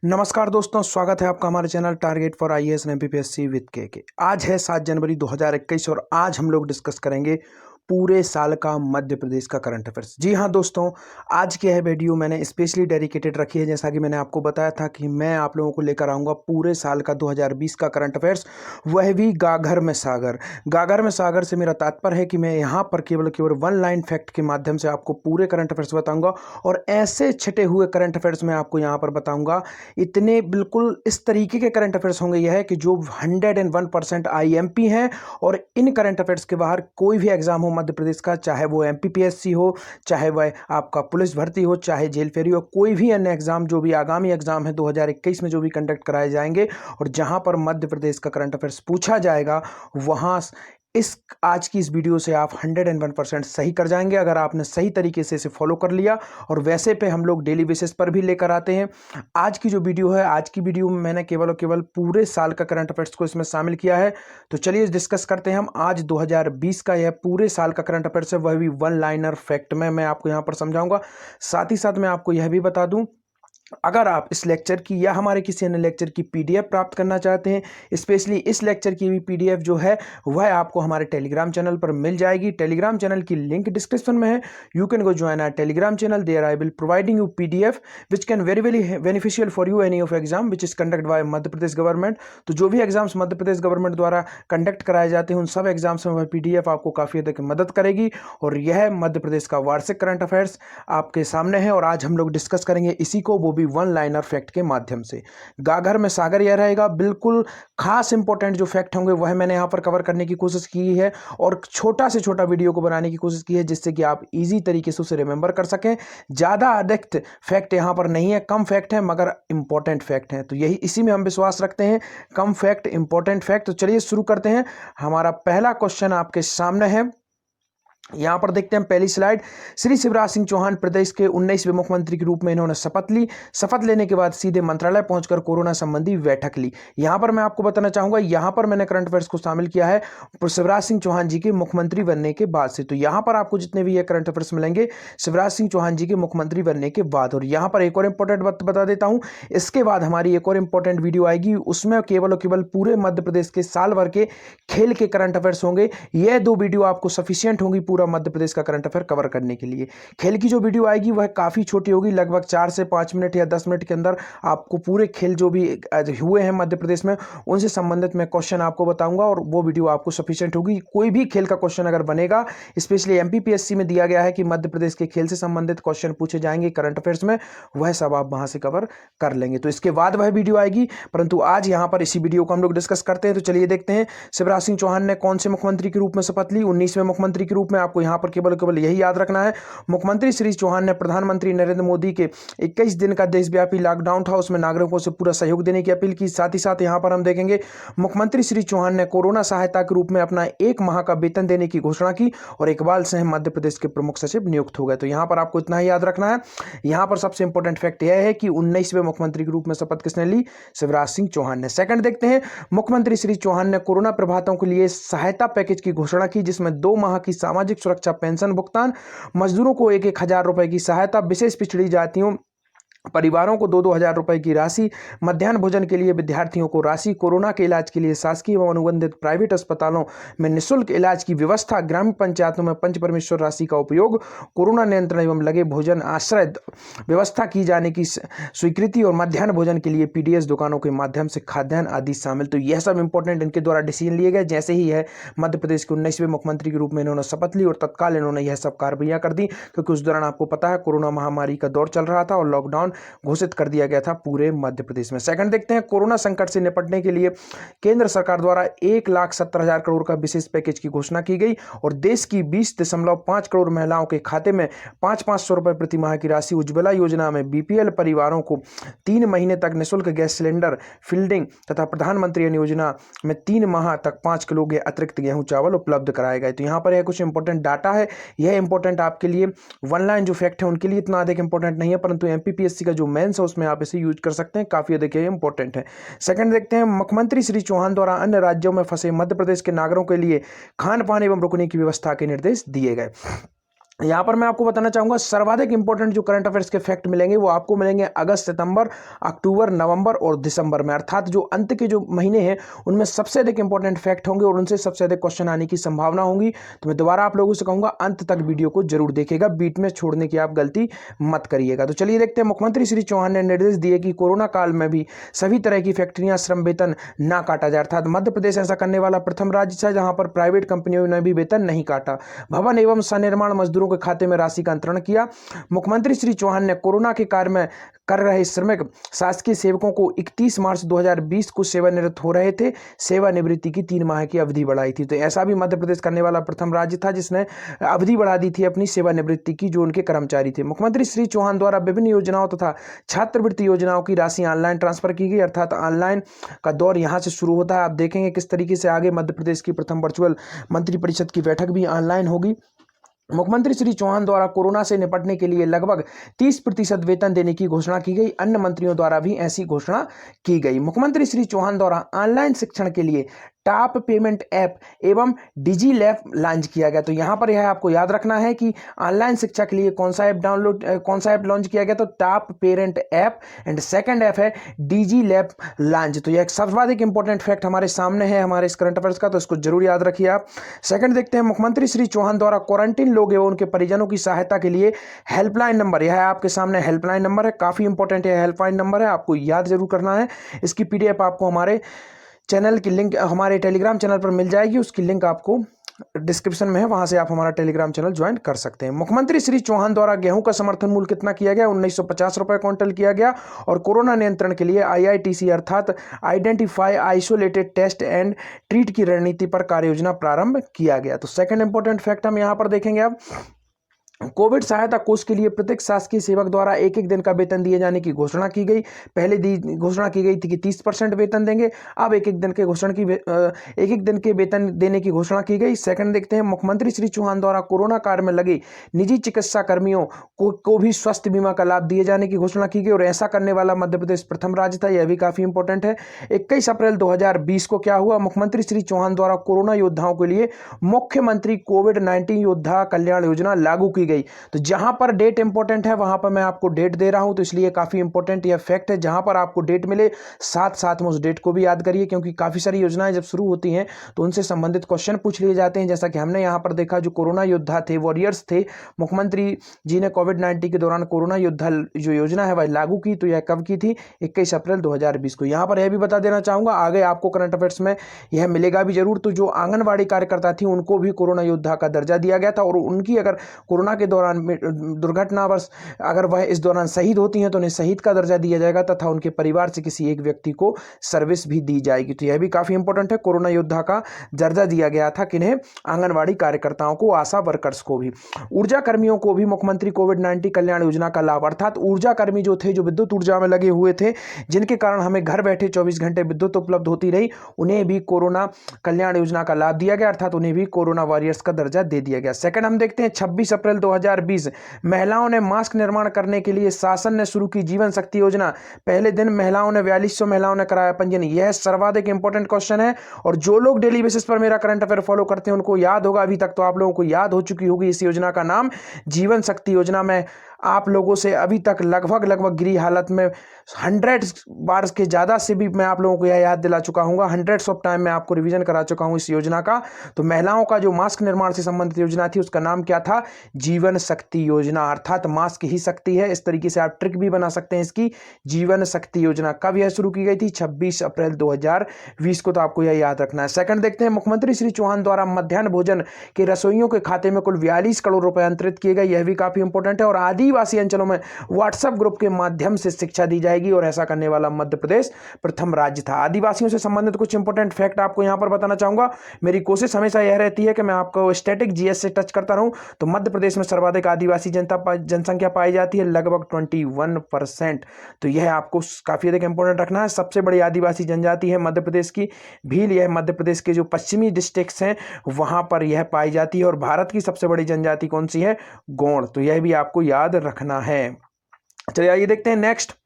नमस्कार दोस्तों, स्वागत है आपका हमारे channel target for IAS and MPPSC with के। आज है 7 जनवरी 2021 और आज हम लोग डिस्कस करेंगे पूरे साल का मध्य प्रदेश का करंट अफेयर्स। जी हाँ दोस्तों, आज की यह वीडियो मैंने स्पेशली डेडिकेटेड रखी है। जैसा कि मैंने आपको बताया था कि मैं आप लोगों को लेकर आऊँगा पूरे साल का 2020 का करंट अफेयर्स, वह भी गागर में सागर। गागर में सागर से मेरा तात्पर्य है कि मैं यहाँ पर केवल वन लाइन फैक्ट के माध्यम से आपको पूरे करंट अफेयर्स बताऊँगा और ऐसे छिटे हुए करंट अफेयर्स मैं आपको यहाँ पर बताऊँगा। इतने बिल्कुल इस तरीके के करंट अफेयर्स होंगे यह कि जो 101% आईएमपी हैं और इन करंट अफेयर्स के बाहर कोई भी एग्जाम हो मध्य प्रदेश का, चाहे वो एमपीपीएससी हो, चाहे वह आपका पुलिस भर्ती हो, चाहे जेल फेरी हो, कोई भी अन्य एग्जाम जो भी आगामी एग्जाम है 2021 में जो भी कंडक्ट कराए जाएंगे और जहां पर मध्य प्रदेश का करंट अफेयर्स पूछा जाएगा, वहां आज की इस वीडियो से आप 101% सही कर जाएंगे अगर आपने सही तरीके से इसे फॉलो कर लिया। और वैसे पे हम लोग डेली बेसिस पर भी लेकर आते हैं। आज की जो वीडियो है, आज की वीडियो में मैंने केवल और केवल पूरे साल का करंट अफेयर्स को इसमें शामिल किया है। तो चलिए डिस्कस करते हैं हम आज 2020 का यह पूरे साल का करंट अफेयर्स है, वह भी वन लाइनर फैक्ट में मैं आपको यहाँ पर समझाऊंगा। साथ ही साथ मैं आपको यह भी बता दूं, अगर आप इस लेक्चर की या हमारे किसी अन्य लेक्चर की पीडीएफ प्राप्त करना चाहते हैं, स्पेशली इस लेक्चर की भी पीडीएफ जो है वह आपको हमारे टेलीग्राम चैनल पर मिल जाएगी। टेलीग्राम चैनल की लिंक डिस्क्रिप्शन में है। You can go join our telegram channel. There I will providing you PDF which can very beneficial for you any of exam which is conduct by Madhya Pradesh government. तो जो भी exams Madhya Pradesh government द्वारा conduct कराए जाते हैं उन सब एग्जाम्स में वह पीडीएफ आपको काफ़ी हद तक मदद करेगी। और यह मध्य प्रदेश का वार्षिक करंट अफेयर्स आपके सामने है और आज हम लोग डिस्कस करेंगे इसी को, वो भी वन लाइनर फैक्ट के माध्यम से। गागर में सागर यह रहेगा। बिल्कुल खास इंपॉर्टेंट जो फैक्ट होंगे वह मैंने यहां पर कवर करने की कोशिश की है और छोटा से छोटा वीडियो को बनाने की कोशिश की है जिससे कि आप इजी तरीके से उसे रिमेंबर कर सकें। ज्यादा अधिक फैक्ट यहां पर नहीं है, कम फैक्ट है मगर इंपॉर्टेंट फैक्ट है। तो यही इसी में हम विश्वास रखते हैं, कम फैक्ट इंपॉर्टेंट फैक्ट। तो चलिए शुरू करते हैं। हमारा पहला क्वेश्चन आपके सामने है, यहां पर देखते हैं पहली स्लाइड। श्री शिवराज सिंह चौहान प्रदेश के 19वें मुख्यमंत्री के रूप में इन्होंने शपथ ली। शपथ लेने के बाद सीधे मंत्रालय पहुंचकर कोरोना संबंधी बैठक ली। यहां पर मैं आपको बताना चाहूंगा, यहां पर मैंने करंट अफेयर्स को शामिल किया है शिवराज सिंह चौहान जी के मुख्यमंत्री बनने के बाद से। तो यहां पर आपको जितने भी ये करंट अफेयर्स मिलेंगे शिवराज सिंह चौहान जी के मुख्यमंत्री बनने के बाद। और यहां पर एक और इंपॉर्टेंट बात बता देता हूं, इसके बाद हमारी एक और इंपॉर्टेंट वीडियो आएगी, उसमें केवल और केवल पूरे मध्य प्रदेश के साल भर के खेल के करंट अफेयर्स होंगे। ये दो वीडियो आपको सफिशियंट होंगी पूरा मध्य प्रदेश का करंट अफेयर कवर करने के लिए। खेल की जो वीडियो आएगी वह काफी छोटी होगी, लगभग 4 से 5 मिनट या 10 मिनट के अंदर आपको पूरे खेल जो भी हुए हैं मध्य प्रदेश में उनसे संबंधित मैं क्वेश्चन आपको बताऊंगा और वो वीडियो आपको सफिशिएंट होगी। कोई भी खेल का क्वेश्चन अगर बनेगा, स्पेशली एमपीपीएससी में दिया गया है कि मध्य प्रदेश के खेल से संबंधित क्वेश्चन पूछे जाएंगे करंट अफेयर्स में, वह सब आप वहां से कवर कर लेंगे। तो इसके बाद वह वीडियो आएगी, परंतु आज यहां पर इसी वीडियो को हम लोग डिस्कस करते हैं। तो चलिए देखते हैं शिवराज सिंह चौहान ने कौन से मुख्यमंत्री के रूप में शपथ ली। 19वें मुख्यमंत्री के रूप में। आपको यहां पर केवल यही याद रखना है, मुख्यमंत्री श्री चौहान ने प्रधानमंत्री नरेंद्र मोदी के 21 दिन का देशव्यापी लॉकडाउन था, उसमें नागरिकों से पूरा सहयोग देने की अपील की। साथ ही साथ यहां पर हम देखेंगे मुख्यमंत्री श्री चौहान ने कोरोना सहायता के रूप में अपना 1 माह का वेतन देने की घोषणा की और इकबाल सिंह मध्य प्रदेश के प्रमुख सचिव नियुक्त हो गए। तो यहां पर आपको इतना ही याद रखना है। यहां पर सबसे इंपॉर्टेंट फैक्ट यह है कि 19वें मुख्यमंत्री के रूप में शपथ किसने ली? शिवराज सिंह चौहान ने। सेकंड देखते हैं, मुख्यमंत्री श्री चौहान ने कोरोना प्रभावितों के लिए सहायता पैकेज की घोषणा की जिसमें 2 माह की सामाजिक सुरक्षा पेंशन भुगतान, मजदूरों को 1-1 हजार रुपए की सहायता, विशेष पिछड़ी जातियों परिवारों को 2-2 हजार रुपए की राशि, मध्याह्न भोजन के लिए विद्यार्थियों को राशि, कोरोना के इलाज के लिए शासकीय एवं अनुबंधित प्राइवेट अस्पतालों में निःशुल्क इलाज की व्यवस्था, ग्रामीण पंचायतों में पंच परमेश्वर राशि का उपयोग, कोरोना नियंत्रण एवं लगे भोजन आश्रय व्यवस्था की जाने की स्वीकृति और मध्याह्न भोजन के लिए पीडीएस दुकानों के माध्यम से खाद्यान्न आदि शामिल। तो यह सब इंपॉर्टेंट इनके द्वारा डिसीजन लिए गए जैसे ही है मध्य प्रदेश के 19वें मुख्यमंत्री के रूप में इन्होंने शपथ ली और तत्काल इन्होंने यह सब कार्रवाइयां कर दी, क्योंकि उस दौरान आपको पता है कोरोना महामारी का दौर चल रहा था और लॉकडाउन घोषित कर दिया गया था पूरे मध्य प्रदेश में। सेकंड देखते हैं, कोरोना संकट से निपटने के लिए केंद्र सरकार द्वारा 1,70,000 करोड़ का विशेष पैकेज की घोषणा की गई और देश की 20.5 करोड़ महिलाओं के खाते में 500-500 रुपए प्रति माह की राशि। उज्ज्वला योजना में बीपीएल परिवारों को 3 महीने तक निःशुल्क गैस सिलेंडर फील्डिंग तथा प्रधानमंत्री योजना में 3 माह तक 5 किलो अतिरिक्त गेहूं चावल उपलब्ध कराए गए। तो यहाँ पर यह कुछ इंपॉर्टेंट डाटा है, यह इंपॉर्टेंट आपके लिए वन लाइन जो फैक्ट है उनके लिए इतना अधिक इंपॉर्टेंट नहीं है, परंतु एमपीपीएससी का जो मेंस है उसमें आप इसे यूज कर सकते हैं, काफी अधिक इंपॉर्टेंट है। सेकंड देखते हैं, मुख्यमंत्री श्री चौहान द्वारा अन्य राज्यों में फंसे मध्य प्रदेश के नागरिकों के लिए खान पान एवं रुकने की व्यवस्था के निर्देश दिए गए। यहाँ पर मैं आपको बताना चाहूँगा सर्वाधिक इंपॉर्टेंट जो करंट अफेयर्स के फैक्ट मिलेंगे वो आपको मिलेंगे अगस्त, सितंबर, अक्टूबर, नवंबर और दिसंबर में, अर्थात जो अंत के जो महीने हैं उनमें सबसे अधिक इंपॉर्टेंट फैक्ट होंगे और उनसे सबसे अधिक क्वेश्चन आने की संभावना होगी। तो मैं दोबारा आप लोगों से कहूँगा अंत तक वीडियो को जरूर देखिएगा, बीच में छोड़ने की आप गलती मत करिएगा। तो चलिए देखते हैं। मुख्यमंत्री श्री चौहान ने निर्देश दिए कि कोरोना काल में भी सभी तरह की फैक्ट्रियां श्रम वेतन ना काटा जाए, अर्थात मध्य प्रदेश ऐसा करने वाला प्रथम राज्य था जहां पर प्राइवेट कंपनियों ने भी वेतन नहीं काटा। भवन एवं सनिर्माण मजदूरों के खाते में राशि का अंतरण किया। मुख्यमंत्री श्री चौहान ने कोरोना के कार्य में कर रहे श्रमिक शासकीय सेवकों को 31 मार्च 2020 को सेवानिवृत्त हो रहे थे, सेवानिवृत्ति की 3 माह की अवधि बढ़ाई थी। तो ऐसा भी मध्य प्रदेश करने वाला प्रथम राज्य था जिसने अवधि बढ़ा दी थी अपनी सेवानिवृत्ति की, जो उनके कर्मचारी थे। मुख्यमंत्री श्री चौहान द्वारा विभिन्न योजनाओं तथा छात्रवृत्ति योजनाओं की राशि ऑनलाइन ट्रांसफर की गई, अर्थात ऑनलाइन का दौर यहां से शुरू होता है। आप देखेंगे किस तरीके से आगे मध्य प्रदेश की प्रथम वर्चुअल मंत्रिपरिषद की बैठक भी ऑनलाइन होगी। मुख्यमंत्री श्री चौहान द्वारा कोरोना से निपटने के लिए लगभग 30% वेतन देने की घोषणा की गई। अन्य मंत्रियों द्वारा भी ऐसी घोषणा की गई। मुख्यमंत्री श्री चौहान द्वारा ऑनलाइन शिक्षण के लिए टॉप पेमेंट ऐप एवं डिजी लैब लॉन्च किया गया। तो यहाँ पर यह आपको याद रखना है कि ऑनलाइन शिक्षा के लिए कौन सा ऐप लॉन्च किया गया, तो top parent app, and second app है डिजी लैब लॉन्च। तो यह एक सर्वाधिक इंपॉर्टेंट फैक्ट हमारे सामने है हमारे इस करंट अफेयर्स का, तो इसको जरूर याद रखिए आप। सेकंड देखते हैं। मुख्यमंत्री श्री चौहान द्वारा क्वारंटीन लोग एवं उनके परिजनों की सहायता के लिए हेल्पलाइन नंबर, यह आपके सामने हेल्पलाइन नंबर है, काफी इंपॉर्टेंट है हेल्पलाइन नंबर है, आपको याद जरूर करना है। इसकी पीडीएफ आपको हमारे चैनल की लिंक हमारे टेलीग्राम चैनल पर मिल जाएगी, उसकी लिंक आपको डिस्क्रिप्शन में है, वहां से आप हमारा टेलीग्राम चैनल ज्वाइन कर सकते हैं। मुख्यमंत्री श्री चौहान द्वारा गेहूं का समर्थन मूल्य कितना किया गया, 1950 रुपए क्विंटल किया गया। और कोरोना नियंत्रण के लिए आईआईटीसी अर्थात identify isolated test and treat की रणनीति पर कार्य योजना प्रारंभ किया गया। तो सेकंड इंपॉर्टेंट फैक्ट हम यहां पर देखेंगे अब, कोविड सहायता कोष के लिए प्रत्येक शासकीय सेवक द्वारा एक एक दिन का वेतन दिए जाने की घोषणा की गई। पहले घोषणा की गई थी कि 30% वेतन देंगे, अब एक एक दिन के वेतन देने की घोषणा की गई। सेकंड देखते हैं। मुख्यमंत्री श्री चौहान द्वारा कोरोना कार्य में लगे निजी चिकित्सा कर्मियों को भी स्वास्थ्य बीमा का लाभ दिए जाने की घोषणा की गई, और ऐसा करने वाला मध्य प्रदेश प्रथम राज्य था, यह भी काफी इंपॉर्टेंट है। 21 अप्रैल 2020 को क्या हुआ, मुख्यमंत्री श्री चौहान द्वारा कोरोना योद्धाओं के लिए मुख्यमंत्री कोविड-19 योद्धा कल्याण योजना लागू की गई। तो जहां पर डेट इंपॉर्टेंट है वहां पर मैं आपको डेट दे रहा हूं, तो इसलिए काफी इंपॉर्टेंट यह फैक्ट है। जहां पर आपको डेट मिले साथ साथ में उस डेट को भी याद करिए, क्योंकि काफी सारी योजनाएं जब शुरू होती हैं तो उनसे संबंधित क्वेश्चन पूछ लिए जाते हैं। जैसा कि हमने यहां पर देखा, जो कोरोना योद्धा थे, वॉरियर्स थे, मुख्यमंत्री जी ने कोविड-19 के दौरान कोरोना योद्धा जो योजना है वह लागू की। तो यह कब की थी, 21 अप्रैल 2020 को। यहां पर यह भी बता देना चाहूंगा, आगे आपको करंट अफेयर्स में यह मिलेगा भी जरूर, तो जो आंगनबाड़ी कार्यकर्ता थी उनको भी कोरोना योद्धा का दर्जा दिया गया था, और उनकी अगर कोरोना के दौरान दुर्घटनावश अगर वह इस दौरान शहीद होती हैं तो उन्हें शहीद का दर्जा दिया जाएगा, तथा उनके परिवार से किसी एक व्यक्ति को सर्विस भी दी जाएगी। तो यह भी काफी इंपॉर्टेंट है, कोरोना योद्धा का दर्जा दिया गया था किन्हें, आंगनवाड़ी कार्यकर्ताओं को, आशा वर्कर्स को भी। ऊर्जा कर्मियों को भी मुख्यमंत्री कोविड-19 कल्याण योजना का लाभ, अर्थात ऊर्जा कर्मी जो थे, जो विद्युत ऊर्जा में लगे हुए थे, जिनके कारण हमें घर बैठे 24 घंटे विद्युत उपलब्ध होती रही, उन्हें भी कोरोना कल्याण योजना का लाभ दिया गया, अर्थात उन्हें भी कोरोना वॉरियर्स का दर्जा दे दिया गया। सेकंड हम देखते हैं। 26 अप्रैल 2020 महिलाओं ने मास्क निर्माण करने के लिए शासन ने शुरू की जीवन शक्ति योजना। पहले दिन महिलाओं ने 4200 महिलाओं ने कराया पंजीयन। यह सर्वाधिक इंपॉर्टेंट क्वेश्चन है, और जो लोग डेली बेसिस पर मेरा करंट अफेयर फॉलो करते हैं उनको याद होगा, अभी तक तो आप लोगों को याद हो चुकी होगी इस योजना का नाम, जीवन शक्ति योजना। में आप लोगों से अभी तक लगभग गिरी हालत में 100 बार के ज़्यादा से भी मैं आप लोगों को यह याद दिला चुका हूँ, 100 ऑफ टाइम मैं आपको रिवीजन करा चुका हूँ इस योजना का। तो महिलाओं का जो मास्क निर्माण से संबंधित योजना थी उसका नाम क्या था, जीवन शक्ति योजना, अर्थात मास्क ही शक्ति है। इस तरीके से आप ट्रिक भी बना सकते हैं इसकी, जीवन शक्ति योजना। कब यह शुरू की गई थी, 26 अप्रैल 2020 को, तो आपको यह याद रखना है। सेकंड देखते हैं। मुख्यमंत्री श्री चौहान द्वारा मध्याह्न भोजन के रसोइयों के खाते में कुल 42 करोड़ रुपए अंतरित किए गए, यह भी काफी इंपॉर्टेंट है। और आदिवासी अंचलों में व्हाट्सएप ग्रुप के माध्यम से शिक्षा दी जाएगी, और ऐसा करने वाला मध्य प्रदेश प्रथम राज्य था। आदिवासियों से संबंधित कुछ इंपॉर्टेंट फैक्ट आपको यहां पर बताना चाहूंगा। मेरी कोशिश हमेशा यह रहती है कि मैं आपको स्टैटिक जीएस से टच करता रहूं। तो मध्य प्रदेश में सर्वाधिक आदिवासी जनसंख्या पाई जाती है, लगभग 21%। तो यह आपको काफी अधिक इंपॉर्टेंट रखना है। सबसे बड़ी आदिवासी जनजाति है मध्य प्रदेश की भील, यह मध्य प्रदेश के जो पश्चिमी डिस्ट्रिक्ट्स हैं वहां पर यह पाई जाती है। और भारत की सबसे बड़ी जनजाति कौन सी है, गौड़। तो यह भी आपको याद रखना है। चलिए आइए देखते हैं नेक्स्ट।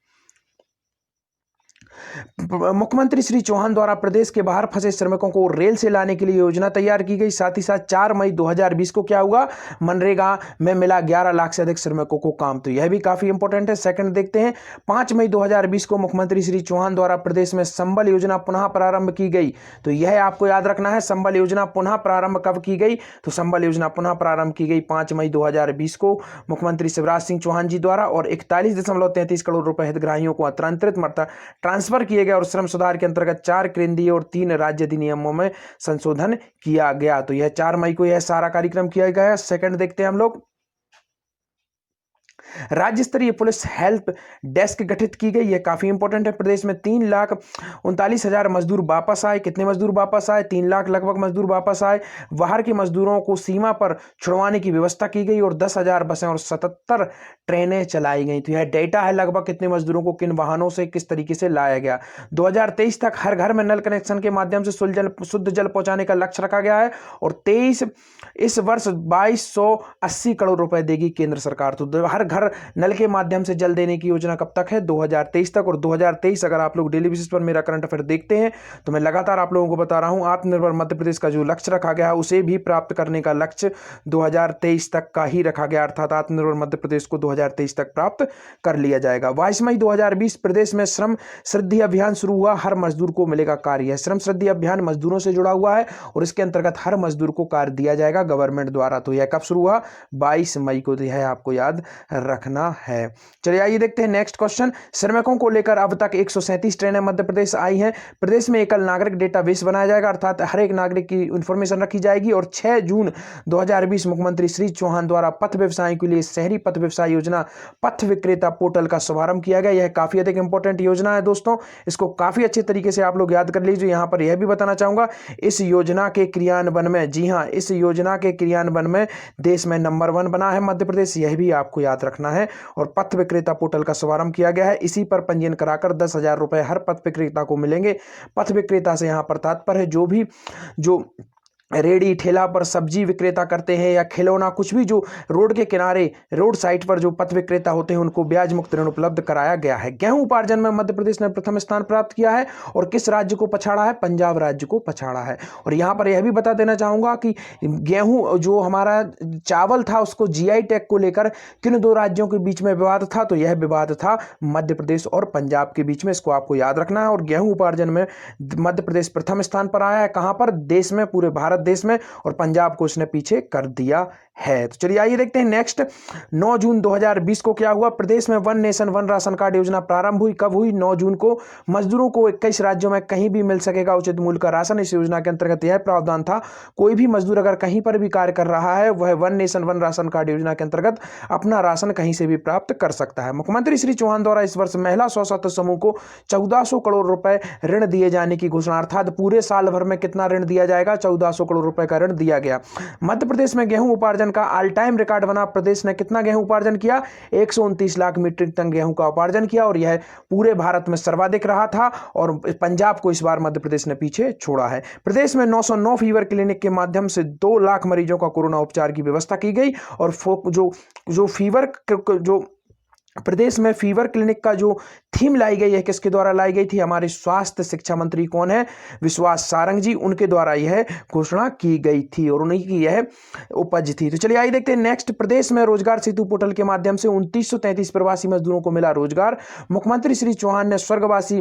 मुख्यमंत्री श्री चौहान द्वारा प्रदेश के बाहर फंसे श्रमिकों को रेल से लाने के लिए योजना तैयार की गई। साथ ही साथ 4 मई 2020 को क्या हुआ, मनरेगा में मिला 11 लाख से अधिक श्रमिकों को काम। तो यह भी काफी इंपॉर्टेंट है। सेकंड देखते हैं, 5 मई 2020 को मुख्यमंत्री श्री चौहान द्वारा प्रदेश में संबल योजना पुनः प्रारंभ की गई। तो यह आपको याद रखना है, संबल योजना पुनः प्रारंभ कब की गई, तो संबल योजना पुनः प्रारंभ की गई 5 मई 2020 को मुख्यमंत्री शिवराज सिंह चौहान जी द्वारा, और 41.33 करोड़ रुपए हितग्राहियों को अंतरित मतलब ट्रांसफर किए गए और श्रम सुधार के अंतर्गत 4 केंद्रीय और 3 राज्य अधिनियमों में संशोधन किया गया। तो यह 4 मई को यह सारा कार्यक्रम किया गया है। सेकंड देखते हैं हम लोग, राज्य स्तरीय पुलिस हेल्प डेस्क गठित की गई। यह काफी इंपॉर्टेंट है। प्रदेश में 3,39,000 मजदूर वापस आए। कितने मजदूर वापस आए, 3 लाख लगभग मजदूर वापस आए। बाहर के मजदूरों को सीमा पर छुड़वाने की व्यवस्था की गई और 10,000 बसें और 77 ट्रेनें चलाई गई। तो यह डेटा है लगभग कितने मजदूरों को किन वाहनों से किस तरीके से लाया गया। 2023 तक हर घर में नल कनेक्शन के माध्यम से शुद्ध जल पहुंचाने का लक्ष्य रखा गया है और इस वर्ष 2280 करोड़ रुपए देगी केंद्र सरकार। तो हर घर नल के माध्यम से जल देने की योजना कब तक है, 2023 तक। और 2023 अगर आप लोग डेली बेसिस पर मेरा करंट अफेयर देखते हैं तो मैं लगातार आप लोगों को बता रहा हूं, आत्मनिर्भर मध्य प्रदेश का जो लक्ष्य रखा गया है उसे भी प्राप्त करने का लक्ष्य 2023 तक का ही रखा गया, अर्थात आत्मनिर्भर मध्य प्रदेश को 2023 तक प्राप्त कर लिया जाएगा। 22 मई 2020 प्रदेश में श्रम सिद्धि अभियान शुरू हुआ। हर मजदूर को मिलेगा कार्य। श्रम सिद्धि अभियान मजदूरों से जुड़ा हुआ है और इसके अंतर्गत हर मजदूर को कार्य दिया जाएगा गवर्नमेंट द्वारा। तो यह कब शुरू हुआ, 22 मई को। यह आपको याद रखना है। चलिए आइए देखते हैं नेक्स्ट क्वेश्चन। श्रमिकों को लेकर अब तक 137 ट्रेनें मध्य प्रदेश आई हैं। प्रदेश में एकल नागरिक डेटाबेस बनाया जाएगा, अर्थात हर एक नागरिक की इंफॉर्मेशन रखी जाएगी। और 6 जून 2020 मुख्यमंत्री श्री चौहान द्वारा पथ व्यवसायियों के लिए शहरी पथ व्यवसाय योजना पथ विक्रेता पोर्टल का शुभारंभ किया गया। यह काफी अधिक इंपॉर्टेंट योजना है दोस्तों, इसको काफी अच्छे तरीके से आप लोग याद कर लीजिए। यहां पर यह भी बताना चाहूंगा, इस योजना के क्रियान्वयन में, जी हां, इस योजना के क्रियान्वयन में देश में नंबर 1 बना है मध्य प्रदेश। यह भी आपको याद रखना है। और पथ विक्रेता पोर्टल का शुभारंभ किया गया है। इसी पर पंजीयन कराकर 10,000 रुपए हर पथ विक्रेता को मिलेंगे। पथ विक्रेता से यहां पर तात्पर्य है जो रेडी ठेला पर सब्जी विक्रेता करते हैं या खिलौना, कुछ भी जो रोड के किनारे रोड साइड पर जो पथ विक्रेता होते हैं उनको ब्याज मुक्त ऋण उपलब्ध कराया गया है। गेहूं उपार्जन में मध्य प्रदेश ने प्रथम स्थान प्राप्त किया है और किस राज्य को पछाड़ा है, पंजाब राज्य को पछाड़ा है। और यहां पर यह भी बता देना चाहूंगा कि गेहूं जो हमारा चावल था उसको जीआई टैग को लेकर किन 2 राज्यों के बीच में विवाद था, तो यह विवाद था मध्य प्रदेश और पंजाब के बीच में। इसको आपको याद रखना है। और गेहूं उपार्जन में मध्य प्रदेश प्रथम स्थान पर आया है। कहां पर, देश में, पूरे भारत देश में, और पंजाब को इसने पीछे कर दिया है। तो चलिए आइए देखते हैं नेक्स्ट। 9 जून 2020 को क्या हुआ, प्रदेश में one nation one ration card योजना प्रारंभ हुई। कब हुई, 9 जून को। मजदूरों को 21 राज्यों में कहीं भी मिल सकेगा उचित मूल्य का राशन। इस योजना के अंतर्गत यह प्रावधान था, कोई भी मजदूर अगर कहीं पर भी कार्य कर रहा है वह one nation one ration card योजना के अंतर्गत अपना राशन कहीं से भी प्राप्त कर सकता है। मुख्यमंत्री श्री चौहान द्वारा इस वर्ष महिला स्वसहायता समूह को 1400 करोड़ रुपए ऋण दिए जाने की घोषणा, अर्थात पूरे साल भर में कितना ऋण दिया जाएगा, 1400 करोड़ रुपए का ऋण दिया गया। मध्य प्रदेश में गेहूं उपार्जन का ऑल टाइम रिकॉर्ड बना। प्रदेश ने कितना गेहूं उपार्जन किया, 129 लाख मीट्रिक टन गेहूं का उपार्जन किया और यह पूरे भारत में सर्वाधिक रहा था। और पंजाब को इस बार मध्य प्रदेश ने पीछे छोड़ा है। प्रदेश में 909 फीवर क्लिनिक के माध्यम से 2 लाख मरीजों का कोरोना उपचार की व्यवस्था की गई। और जो फीवर जो प्रदेश में फीवर क्लिनिक का जो थीम लाई गई है, किसके द्वारा लाई गई थी, हमारे स्वास्थ्य शिक्षा मंत्री कौन है, विश्वास सारंग जी, उनके द्वारा यह घोषणा की गई थी और उन्हीं की यह उपज थी। तो चलिए आइए देखते हैं नेक्स्ट। प्रदेश में रोजगार सेतु पोर्टल के माध्यम से 2933 प्रवासी मजदूरों को मिला रोजगार। मुख्यमंत्री श्री चौहान ने स्वर्गवासी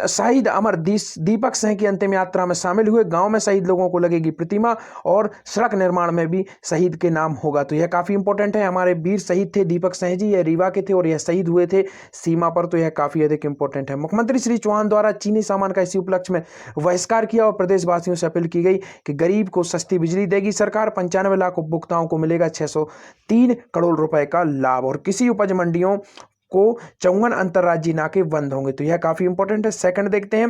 शहीद अमर दीपक सिंह की अंतिम यात्रा में शामिल हुए। गांव में शहीद लोगों को लगेगी प्रतिमा और सड़क निर्माण में भी शहीद के नाम होगा। तो यह काफी इंपॉर्टेंट है। हमारे वीर शहीद थे दीपक सिंह जी, यह रीवा के थे और यह शहीद हुए थे सीमा पर। तो यह काफी अधिक इंपॉर्टेंट है। मुख्यमंत्री श्री चौहान द्वारा चीनी सामान का इसी उपलक्ष्य में बहिष्कार किया और प्रदेशवासियों से अपील की गई कि गरीब को सस्ती बिजली देगी सरकार। 95 लाख उपभोक्ताओं को मिलेगा 603 करोड़ रुपए का लाभ और किसी उपज मंडियों को 54 अंतर्राज्यीय नाके बंद होंगे। तो यह काफी इंपॉर्टेंट है। सेकंड देखते हैं।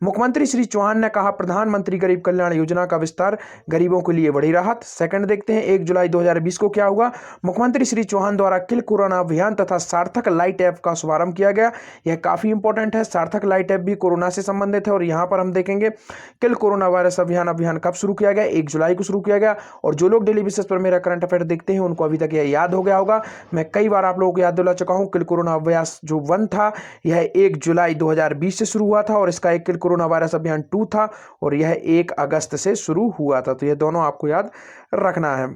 मुख्यमंत्री श्री चौहान ने कहा प्रधानमंत्री गरीब कल्याण योजना का विस्तार, गरीबों के लिए बड़ी राहत। सेकंड देखते हैं। 1 जुलाई 2020 को क्या हुआ, मुख्यमंत्री श्री चौहान द्वारा किल कोरोना अभियान तथा सार्थक लाइट ऐप का शुभारंभ किया गया। यह काफी इंपॉर्टेंट है। सार्थक लाइट ऐप भी कोरोना से संबंधित है और यहां पर हम देखेंगे किल कोरोना वायरस अभियान कब शुरू किया गया, 1 जुलाई को शुरू किया गया। और जो लोग डेली बेसिस पर मेरा करंट अफेयर देखते हैं उनको अभी तक यह याद हो गया होगा। मैं कई बार आप लोगों को याद दिला चुका हूं, किल कोरोना अभ्यास जो 1 था यह 1 जुलाई 2020 से शुरू हुआ था और इसका 1 किल कोरोना वायरस अभियान 2 था और यह 1 अगस्त से शुरू हुआ था। तो यह दोनों आपको याद रखना है।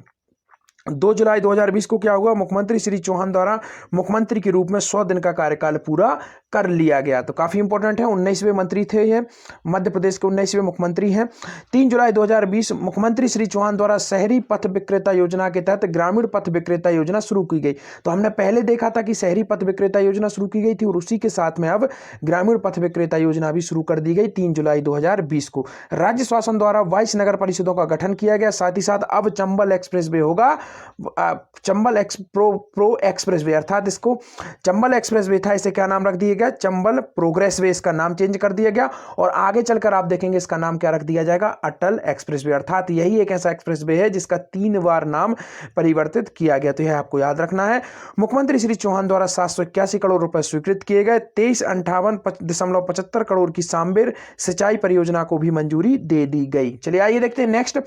2 जुलाई 2020 को क्या हुआ, मुख्यमंत्री श्री चौहान द्वारा मुख्यमंत्री के रूप में 100 दिन का कार्यकाल पूरा कर लिया गया। तो काफी इंपॉर्टेंट है, 19वें मंत्री थे ये, मध्य प्रदेश के 19वें मुख्यमंत्री हैं। 3 जुलाई 2020 मुख्यमंत्री श्री चौहान द्वारा शहरी पथ विक्रेता योजना के तहत ग्रामीण पथ विक्रेता योजना शुरू की गई। तो हमने पहले देखा था कि शहरी पथ विक्रेता योजना शुरू की गई थी और उसी के साथ में अब ग्रामीण पथ विक्रेता योजना भी शुरू कर दी गई 3 जुलाई 2020 को। राज्य शासन द्वारा 22 नगर परिषदों का गठन किया गया। साथ ही साथ अब चंबल एक्सप्रेस वे होगा, चंबल प्रो एक्सप्रेस वे, अर्थात इसको चंबल एक्सप्रेस वे था, इसे क्या नाम रख दिया गया, चंबल प्रोग्रेस वे, इसका नाम चेंज कर दिया गया। और आगे चलकर आप देखेंगे इसका नाम क्या रख दिया जाएगा, अटल एक्सप्रेस वे। अर्थात यही एक ऐसा एक्सप्रेस वे है जिसका 3 बार नाम परिवर्तित किया गया। तो यह आपको याद रखना है। मुख्यमंत्री श्री चौहान द्वारा 781 करोड़ रुपए स्वीकृत किए गए। 2358.75 करोड़ की सांबेर सिंचाई परियोजना को भी मंजूरी दे दी गई। चलिए आइए देखते हैं नेक्स्ट।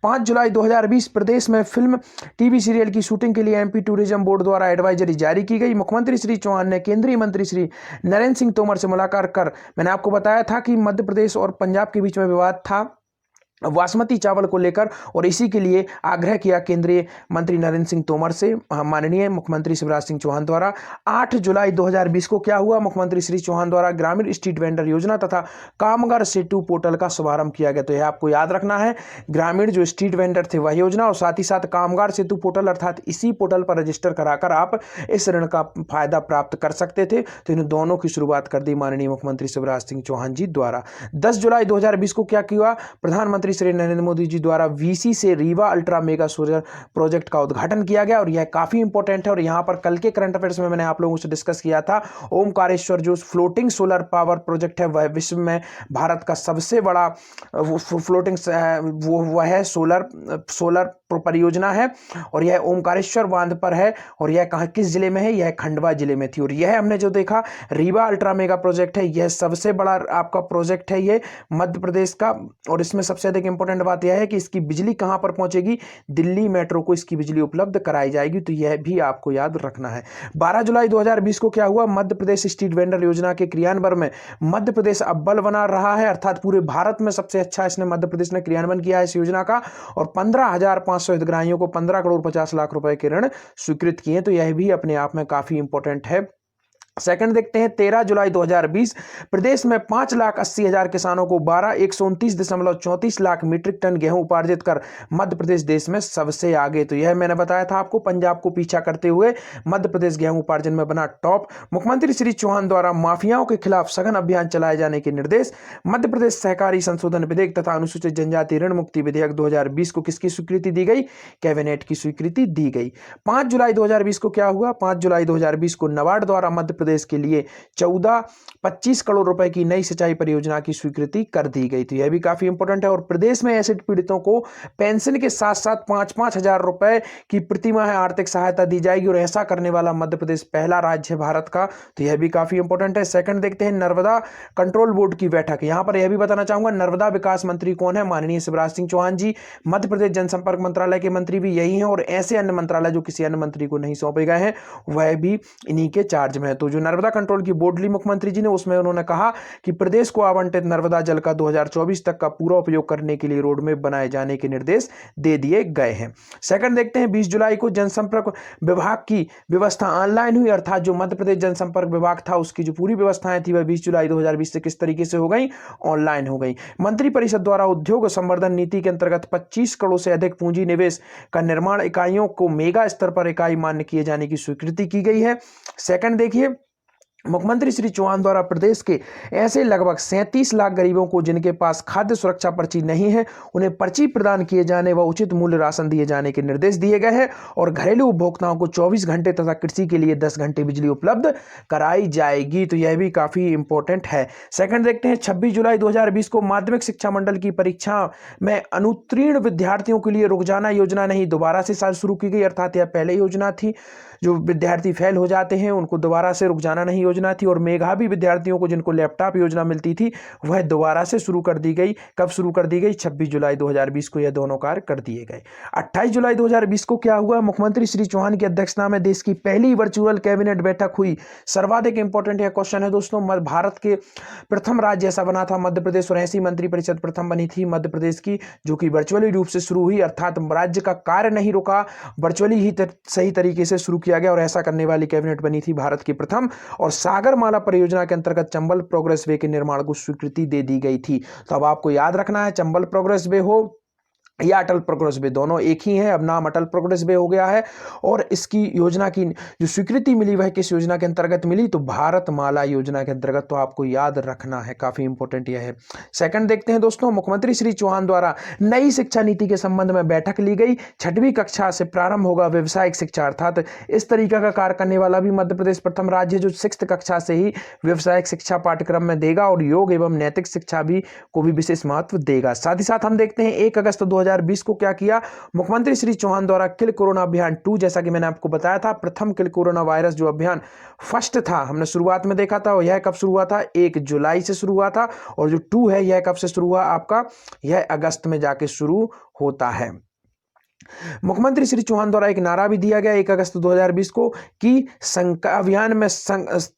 5 जुलाई 2020 प्रदेश में फिल्म टीवी सीरियल की शूटिंग के लिए एमपी टूरिज्म बोर्ड द्वारा एडवाइजरी जारी की गई। मुख्यमंत्री श्री चौहान ने केंद्रीय मंत्री श्री नरेंद्र सिंह तोमर से मुलाकात कर, मैंने आपको बताया था कि मध्य प्रदेश और पंजाब के बीच में विवाद था बासमती चावल को लेकर, और इसी के लिए आग्रह किया केंद्रीय मंत्री नरेंद्र सिंह तोमर से माननीय मुख्यमंत्री शिवराज सिंह चौहान द्वारा। 8 जुलाई 2020 को क्या हुआ, मुख्यमंत्री श्री चौहान द्वारा ग्रामीण स्ट्रीट वेंडर योजना तथा कामगार सेतु पोर्टल का शुभारंभ किया गया। तो यह आपको याद रखना है, ग्रामीण जो स्ट्रीट वेंडर थे वह योजना और साथ ही साथ कामगार सेतु पोर्टल, अर्थात इसी पोर्टल पर रजिस्टर कराकर आप इस ऋण का फायदा प्राप्त कर सकते थे। तो इन दोनों की शुरुआत कर दी माननीय मुख्यमंत्री शिवराज सिंह चौहान जी द्वारा। 10 जुलाई 2020 को क्या किया, प्रधानमंत्री श्री नरेंद्र मोदी जी द्वारा वीसी से Rewa ultra mega solar project का उद्घाटन किया गया और यह काफी इंपॉर्टेंट है। और यहां पर कल के करंट अफेयर्स में मैंने आप लोगों से डिस्कस किया था, ओमकारेश्वर जो फ्लोटिंग सोलर पावर प्रोजेक्ट है वह विश्व में भारत का सबसे बड़ा फ्लोटिंग वह है सोलर परियोजना है और यह ओमकारेश्वर बांध पर है। और यह कहां, किस जिले में है, यह खंडवा जिले में थी। और यह हमने जो देखा रीवा अल्ट्रा मेगा प्रोजेक्ट है, यह सबसे बड़ा आपका प्रोजेक्ट है ये मध्य प्रदेश का। और इसमें सबसे अधिक इंपॉर्टेंट बात यह है कि इसकी बिजली कहां पर पहुंचेगी, दिल्ली मेट्रो को इसकी बिजली उपलब्ध कराई जाएगी। तो यह भी आपको याद रखना है। 12 जुलाई 2020 को क्या हुआ, मध्य प्रदेश स्ट्रीट वेंडर योजना के क्रियान्वयन में मध्य प्रदेश अव्वल बना रहा है, अर्थात पूरे भारत में सबसे अच्छा इसने मध्य प्रदेश ने क्रियान्वयन किया है इस योजना का। और 15,500 हितग्राहियों को 15 करोड़ 50 लाख रुपए के ऋण स्वीकृत किए। तो यह भी अपने आप में काफी इंपॉर्टेंट है। सेकंड देखते हैं, 13 जुलाई 2020 प्रदेश में 5,80,000 किसानों को 1,129.34 लाख मीट्रिक टन गेहूं उपार्जित कर मध्य प्रदेश देश में सबसे आगे। तो यह मैंने बताया था आपको, पंजाब को पीछा करते हुए मध्य प्रदेश गेहूं उपार्जन में बना टॉप। मुख्यमंत्री श्री चौहान द्वारा माफियाओं के खिलाफ सघन अभियान चलाए जाने के निर्देश। मध्य प्रदेश सहकारी संशोधन विधेयक तथा अनुसूचित जनजाति ऋण मुक्ति विधेयक 2020 को किसकी स्वीकृति दी गई, कैबिनेट की स्वीकृति दी गई। 5 जुलाई 2020 को क्या हुआ, 5 जुलाई 2020 को नाबार्ड द्वारा मध्य प्रदेश के लिए 14-25 करोड़ रुपए की नई सिंचाई परियोजना की स्वीकृति कर दी गई थी। यह भी काफी इंपॉर्टेंट है। और प्रदेश में एसिड पीड़ितों को पेंशन के साथ साथ 5-5 हजार रुपए की प्रतिमाह आर्थिक सहायता दी जाएगी और ऐसा करने वाला मध्य प्रदेश पहला राज्य है भारत का। तो यह भी काफी इंपॉर्टेंट है। सेकंड देखते हैं, नर्मदा कंट्रोल बोर्ड की बैठक। यहां पर यह भी बताना चाहूंगा, नर्मदा विकास मंत्री कौन है, माननीय शिवराज सिंह चौहान जी। मध्य प्रदेश जनसंपर्क मंत्रालय के मंत्री भी यही हैं और ऐसे अन्य मंत्रालय जो किसी अन्य मंत्री को नहीं सौंपे गए हैं वह भी इन्हीं के चार्ज में है। तो जो नर्मदा कंट्रोल की बोर्ड ली मुख्यमंत्री जी ने, उसमें उन्होंने कहा कि प्रदेश को आवंटित नर्मदा जल का 2024 तक का पूरा उपयोग करने के लिए रोडमैप बनाए जाने के निर्देश दे दिए गए हैं। सेकंड देखते हैं, 20 जुलाई को जनसंपर्क विभाग की व्यवस्था ऑनलाइन हुई, अर्थात जो मध्य प्रदेश जनसंपर्क विभाग था उसकी जो पूरी व्यवस्थाएं थी वह 20 जुलाई 2020 से किस तरीके से हो गई, ऑनलाइन हो गई। मंत्रिपरिषद द्वारा उद्योग संवर्धन नीति के अंतर्गत 25 करोड़ से अधिक पूंजी निवेश का निर्माण इकाइयों को मेगा स्तर पर इकाई मान्य किए जाने की स्वीकृति की गई है। सेकंड देखिए, मुख्यमंत्री श्री चौहान द्वारा प्रदेश के ऐसे लगभग 37 लाख गरीबों को जिनके पास खाद्य सुरक्षा पर्ची नहीं है उन्हें पर्ची प्रदान किए जाने व उचित मूल्य राशन दिए जाने के निर्देश दिए गए हैं। और घरेलू उपभोक्ताओं को 24 घंटे तथा कृषि के लिए 10 घंटे बिजली उपलब्ध कराई जाएगी। तो यह भी काफी इंपॉर्टेंट है। सेकंड देखते हैं, 26 जुलाई 2020 को माध्यमिक शिक्षा मंडल की परीक्षा में अनुत्तीर्ण विद्यार्थियों के लिए रोजाना योजना नहीं दोबारा से शुरू की गई, अर्थात यह पहले योजना थी, जो विद्यार्थी फेल हो जाते हैं उनको दोबारा से रुक जाना नहीं योजना थी और मेधावी विद्यार्थियों को जिनको लैपटॉप योजना मिलती थी वह दोबारा से शुरू कर दी गई। कब शुरू कर दी गई? 26 जुलाई 2020 को यह दोनों कार्य कर दिए गए। 28 जुलाई 2020 को क्या हुआ? मुख्यमंत्री श्री चौहान की अध्यक्षता में देश की पहली वर्चुअल कैबिनेट बैठक हुई। सर्वाधिक इंपॉर्टेंट यह क्वेश्चन है दोस्तों। भारत के प्रथम राज्य ऐसा बना था मध्य प्रदेश, और ऐसी मंत्रिपरिषद प्रथम बनी थी मध्य प्रदेश की, जो कि वर्चुअली रूप से शुरू हुई, अर्थात राज्य का कार्य नहीं रुका, वर्चुअली ही सही तरीके से शुरू किया गया और ऐसा करने वाली कैबिनेट बनी थी भारत की प्रथम। और सागरमाला परियोजना के अंतर्गत चंबल प्रोग्रेस वे के निर्माण को स्वीकृति दे दी गई थी। तो अब आपको याद रखना है, चंबल प्रोग्रेस वे हो या अटल प्रोग्रेस वे, दोनों एक ही है। अब नाम अटल प्रोग्रेस वे हो गया है और इसकी योजना की जो स्वीकृति मिली वह किस योजना के अंतर्गत मिली? तो भारत माला योजना के अंतर्गत। तो आपको याद रखना है, काफी इंपॉर्टेंट यह है। सेकंड देखते हैं दोस्तों, मुख्यमंत्री श्री चौहान द्वारा नई शिक्षा नीति के संबंध में बैठक ली गई। 6वीं कक्षा से प्रारंभ होगा व्यावसायिक शिक्षा, अर्थात इस तरीका का कार्य करने वाला भी मध्य प्रदेश प्रथम राज्य है जो 6th कक्षा से ही व्यावसायिक शिक्षा पाठ्यक्रम में देगा और योग एवं नैतिक शिक्षा को भी विशेष महत्व देगा। साथ ही साथ हम देखते हैं 1 अगस्त 2020 को क्या किया मुख्यमंत्री श्री चौहान द्वारा? किल कोरोना अभियान 2, जैसा कि मैंने आपको बताया था, प्रथम किल कोरोना वायरस जो अभियान फर्स्ट था, हमने शुरुआत में देखा था, यह कब शुरू हुआ था? 1 जुलाई से शुरू हुआ था। और जो 2 है यह कब से शुरू हुआ आपका? यह अगस्त में जाके शुरू होता है। मुख्यमंत्री श्री चौहान द्वारा एक नारा भी दिया गया 1 अगस्त 2020 को कि अभियान में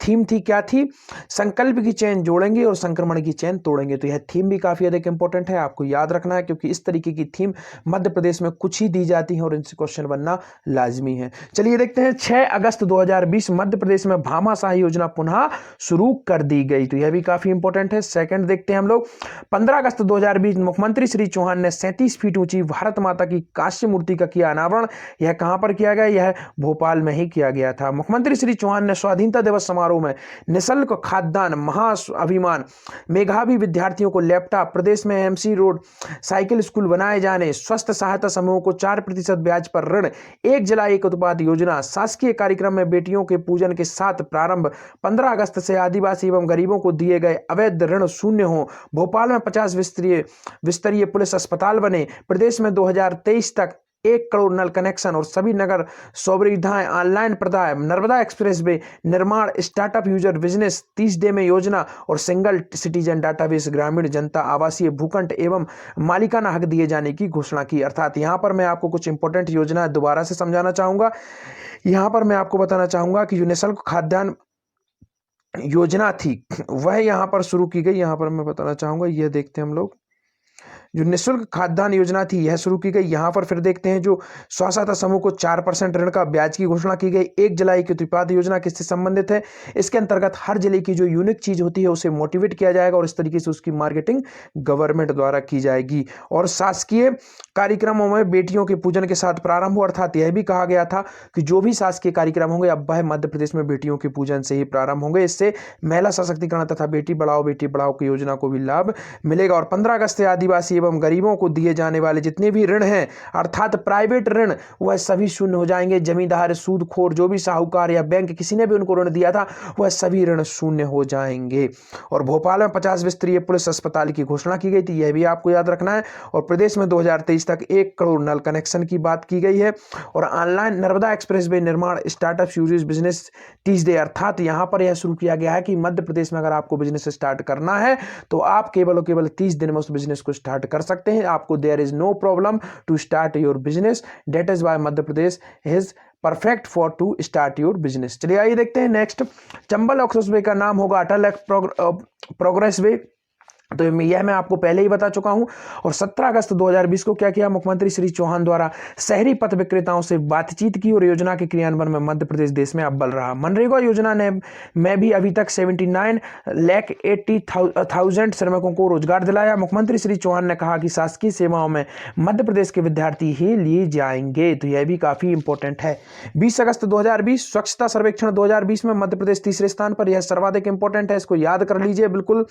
थीम थी, क्या थी? संकल्प की चेन जोड़ेंगे और संक्रमण की चेन तोड़ेंगे। तो यह थीम भी काफी अधिक इंपॉर्टेंट है, आपको याद रखना है, क्योंकि इस तरीके की थीम मध्य प्रदेश में कुछ ही दी जाती है और इनसे क्वेश्चन बनना लाजमी है। चलिए देखते हैं, 6 अगस्त 2020 मध्य प्रदेश में भामाशाह योजना पुनः शुरू कर दी गई। तो यह भी काफी इंपॉर्टेंट है। सेकंड देखते हैं हम लोग, 15 अगस्त 2020 मुख्यमंत्री श्री चौहान ने 37 फीट ऊंची भारत माता की कांस्य मूर्ति का किया अनावरण। यह कहां पर किया गया? यह भोपाल में ही किया गया था। मुख्यमंत्री श्री चौहान ने स्वाधीनता दिवस समारोह में निःशुल्क खाद्यान्न, महाअभियान, मेधावी विद्यार्थियों को लैपटॉप, प्रदेश में एमसी रोड साइकिल स्कूल बनाए जाने, स्वस्थ सहायता समूहों को 4% ब्याज पर ऋण, 1 जिला 1 उत्पाद योजना, शासकीय कार्यक्रम में बेटियों के पूजन के साथ प्रारंभ, 15 अगस्त से आदिवासी एवं गरीबों को दिए गए अवैध ऋण शून्य हो, भोपाल में 50 विस्तरीय पुलिस अस्पताल बने, प्रदेश में 2023 तक 1 करोड़ नल कनेक्शन और सभी नगर सुविधाएं ऑनलाइन प्रदाय, नर्मदा एक्सप्रेस वे निर्माण, स्टार्टअप यूजर बिजनेस 30 डे में योजना और सिंगल सिटीजन डाटाबेस, ग्रामीण जनता आवासीय भूखंड एवं मालिकाना हक दिए जाने की घोषणा की। अर्थात यहां पर मैं आपको कुछ इंपॉर्टेंट योजना दोबारा से समझाना चाहूंगा। यहां पर मैं आपको बताना चाहूंगा कि जो निःशुल्क खाद्यान्न योजना थी वह यहां पर शुरू की गई। यहां पर मैं बताना चाहूंगा, यह देखते हैं हम लोग, जो निःशुल्क खाद्यान्न योजना थी यह शुरू की गई। यहां पर फिर देखते हैं जो स्व सहायता समूह को 4% ऋण का ब्याज की घोषणा की गई। 1 जुलाई की उत्पाद योजना किससे संबंधित है? इसके अंतर्गत हर जिले की जो यूनिक चीज होती है उसे मोटिवेट किया जाएगा और इस तरीके से उसकी मार्केटिंग गवर्नमेंट द्वारा की जाएगी। और शासकीय कार्यक्रमों में बेटियों के पूजन के साथ प्रारंभ हो, अर्थात यह भी कहा गया था कि जो भी शासकीय कार्यक्रम होंगे अब वह मध्य प्रदेश में बेटियों के पूजन से ही प्रारंभ होंगे। इससे महिला सशक्तिकरण तथा बेटी पढ़ाओ की योजना को भी लाभ मिलेगा। और 15 अगस्त से आदिवासी एवं गरीबों को दिए जाने वाले जितने भी ऋण हैं, अर्थात प्राइवेट ऋण, वह सभी शून्य हो जाएंगे। जमींदार, सूदखोर, जो भी साहूकार या बैंक किसी ने भी उनको ऋण दिया था वह सभी ऋण शून्य हो जाएंगे। और भोपाल में 50 विस्तरीय पुलिस अस्पताल की घोषणा की गई थी, यह भी आपको याद रखना है। और प्रदेश में 2023 तक 1 करोड़ नल कनेक्शन की बात की गई है। और ऑनलाइन नर्मदा एक्सप्रेस वे निर्माण, स्टार्टअप यूजर बिजनेस 30 डे, अर्थात यहां पर यह शुरू किया गया है कि मध्य प्रदेश में अगर आपको बिजनेस स्टार्ट करना है तो आप केवल और केवल 30 दिन में उस बिजनेस को स्टार्ट कर सकते हैं। आपको there is no problem to start your business, that is why Madhya Pradesh is perfect for to start your business. चलिए आइए देखते हैं नेक्स्ट, चंबल एक्सप्रेस का नाम होगा अटल प्रोग्रेस वे। तो यह मैं आपको पहले ही बता चुका हूं। और 17 अगस्त 2020 को क्या किया मुख्यमंत्री श्री चौहान द्वारा? शहरी पथ विक्रेताओं से बातचीत की और योजना के क्रियान्वयन में मध्य प्रदेश देश में अव्वल रहा। मनरेगा योजना ने में भी अभी तक 79,80,000 श्रमिकों को रोजगार दिलाया। मुख्यमंत्री श्री चौहान ने कहा कि शासकीय सेवाओं में मध्य प्रदेश के विद्यार्थी ही लिए जाएंगे। तो यह भी काफी इंपॉर्टेंट है। 20 अगस्त 2020 स्वच्छता सर्वेक्षण 2020 में मध्य प्रदेश तीसरे स्थान पर, यह सर्वाधिक इंपॉर्टेंट है, इसको याद कर लीजिए बिल्कुल।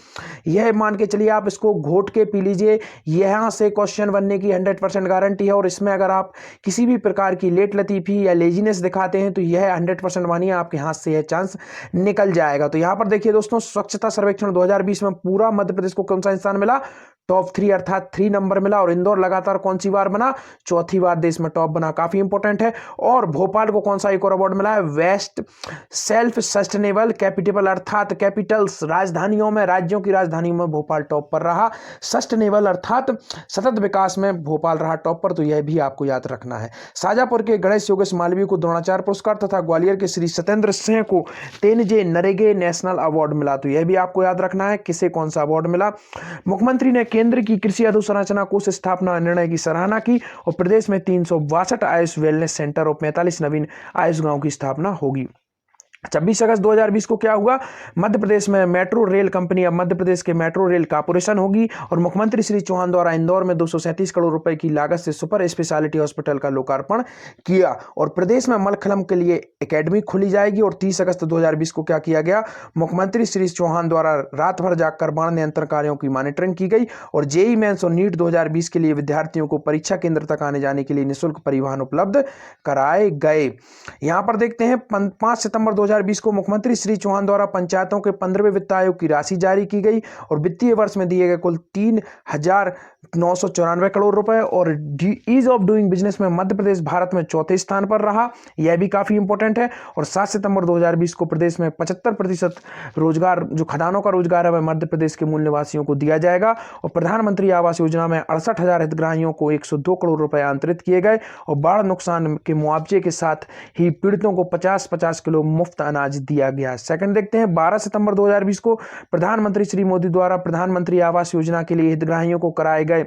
यह मान के चलिए आप इसको घोट के पी लीजिए, यहां से क्वेश्चन बनने की 100% गारंटी है। और इसमें अगर आप किसी भी प्रकार की लेट लतीफी या लेजीनेस दिखाते हैं तो यह 100% मानिए आपके हाथ से यह चांस निकल जाएगा। तो यहां पर देखिए दोस्तों, स्वच्छता सर्वेक्षण 2020 में पूरा मध्य प्रदेश को कौन सा स्थान मिला? टॉप 3 अर्थात 3 नंबर मिला। और इंदौर लगातार कौन सी बार बना, चौथी बार देश में टॉप बना, काफी इंपॉर्टेंट है। और भोपाल को कौन सा एक और अवार्ड मिला है, वेस्ट सेल्फ सस्टेनेबल कैपिटल अर्थात कैपिटल्स, राजधानियों में, राज्यों की राजधानियों में भोपाल टॉप पर रहा। सस्टेनेबल अर्थात सतत विकास में भोपाल रहा टॉप पर, तो यह भी आपको याद रखना है। शाजापुर के गणेश योगेश मालवीय को द्रोणाचार्य पुरस्कार तथा ग्वालियर के श्री सत्येंद्र सिंह को तेनजे नरेगे नेशनल अवार्ड मिला, तो यह भी आपको याद रखना है किसे कौन सा अवार्ड मिला। मुख्यमंत्री ने केंद्र की कृषि अधोसंरचना कोष स्थापना निर्णय की सराहना की और प्रदेश में 362 आयुष वेलनेस सेंटर और 45 नवीन आयुष गांव की स्थापना होगी। 26 अगस्त 2020 को क्या हुआ, मध्य प्रदेश में मेट्रो रेल कंपनी अब मध्य प्रदेश के मेट्रो रेल कॉर्पोरेशन होगी। और मुख्यमंत्री श्री चौहान द्वारा इंदौर में 237 करोड़ रुपए की लागत से सुपर स्पेशलिटी हॉस्पिटल का लोकार्पण किया। और प्रदेश में मलखलम के लिए एकेडमी खोली जाएगी। और 30 अगस्त 2020 को क्या किया गया, मुख्यमंत्री श्री चौहान द्वारा रात भर जागकर बाढ़ नियंत्रण कार्यों की मॉनिटरिंग की गई। और जेईई मेंस और नीट 2020 के लिए विद्यार्थियों को परीक्षा केंद्र तक आने जाने के लिए निःशुल्क परिवहन उपलब्ध कराए गए। यहां पर देखते हैं 5 सितंबर 2020 को मुख्यमंत्री श्री चौहान द्वारा पंचायतों के 15वें वित्त आयोग की राशि जारी की गई। और वित्तीय वर्ष में दिए गए कुल 3,994 करोड़ रुपए। और ईज ऑफ डूइंग बिजनेस में मध्य प्रदेश भारत में चौथे स्थान पर रहा, यह भी काफी इंपॉर्टेंट है। और 7 सितंबर 2020 को प्रदेश में 75% रोजगार, जो खदानों का रोजगार है, वह मध्य प्रदेश के मूल निवासियों को दिया जाएगा। और प्रधानमंत्री आवास योजना में 68,000 हितग्राहियों को 102 करोड़ रुपए अंतरित किए गए। और बाढ़ नुकसान के मुआवजे के साथ ही पीड़ितों को 50-50 किलो मुफ्त अनाज दिया गया। सेकंड देखते हैं 12 सितंबर 2020 को प्रधानमंत्री श्री मोदी द्वारा प्रधानमंत्री आवास योजना के लिए हितग्राहियों को कराए गए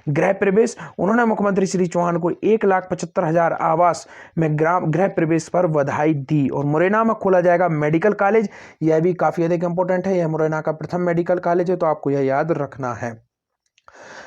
गृह प्रवेश। उन्होंने मुख्यमंत्री श्री चौहान को 1,75,000 आवास में गृह प्रवेश पर बधाई दी। और मुरैना में खोला जाएगा मेडिकल कॉलेज, यह भी काफी अधिक इंपॉर्टेंट है, यह मुरैना का प्रथम मेडिकल कॉलेज है, तो आपको यह याद रखना है।